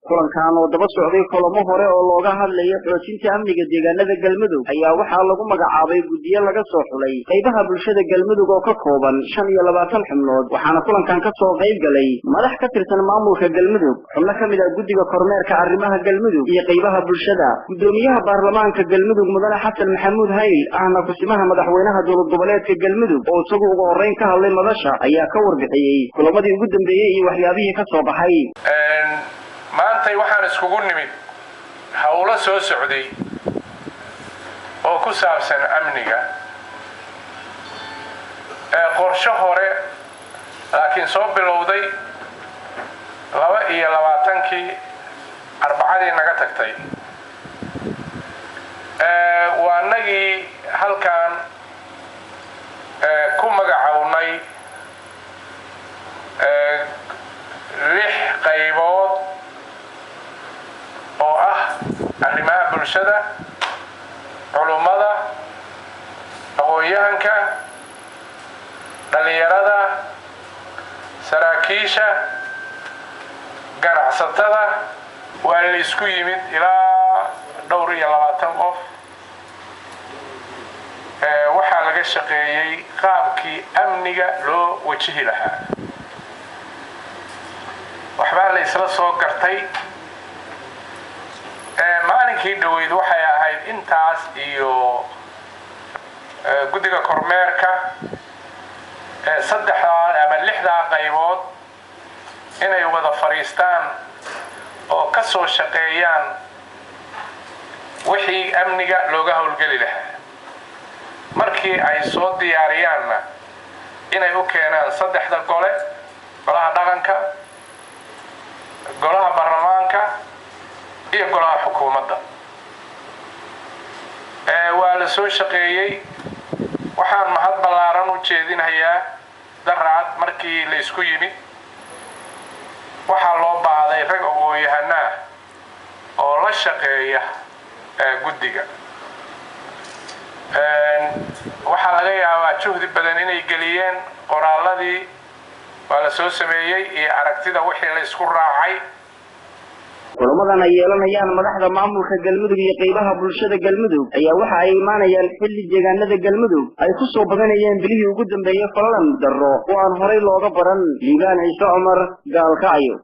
kulankan oo daba socday kulamo hore oo looga hadlayo xoojinta amniga deegaanada Galmudug ayaa waxaa lagu magacaabay guddiyo laga soo xulay qaybaha bulshada Galmudug oo ka kooban 25 xubnood waxaana kulankan ka soo qayb galay madax ka tirsan maamulka Galmudug xubno ka mid ah guddiga kormeerka arrimaha Galmudug iyo qaybaha bulshada gudoomiyaha baarlamaanka Galmudug mudane Xasan Maxamuud Hayl ahna kusimaha madaxweynaha dowlad goboleedka Galmudug oo isagu ugu horeyn ka hadlay madasha ayaa ka warbixiyay kulamadii ugu dambeeyay iyo waxyaabihii ka soo baxay maanta waxaan iskugu nimid hawlo soo socday oo ku saabsan amniga qorshe hore laakiin soo bilowday 22kii arbacadii naga tagtay waanagii halkan ku magacawnay 6 qaybood oo ah arrimaha bulshada culumada aqoonyahanka dhalinyarada saraakiisha ganacsatada waa la isku yimid ilaa dhowr iyo 20 qof waxaa laga shaqeeyay qaabkii amniga loo wajihi lahaa waxbaa la isla soo gartay maalinkii dhaweyd waxay ahayd intaas iyo guddiga kormeerka 3 ama 6 qaybood inay wada fariistaan oo ka soo shaqeeyaan wixii amniga looga howlgeli lahaa markii ay soo diyaariyaanna inay u keenaan 3 gole golaha dhaqanka golaha baarlamaanka iyo golaha xukuumadda waa la soo shaqeeyay waxaan mahad ballaaran u jeedinayaa daraad markii la isku yimid waxaa loo baaday rag aqoon-yahanaa oo la shaqeeya guddiga waxaa laga yaabaa juhdi badan inay geliyeen qoraalladii waa la soo sameeyay iyo aragtida wixii la isku raacay kulamadan ay yeelanayaan madaxda maamulka Galmudug iyo qaybaha bulshada Galmudug ayaa waxa ay imaanayaan xilli deegaanada Galmudug ay ku soo badanayeen bilihii ugu dambeeyay falan darro oo aan horey looga baran Liibaan Ciise Cumar gaalkacyo.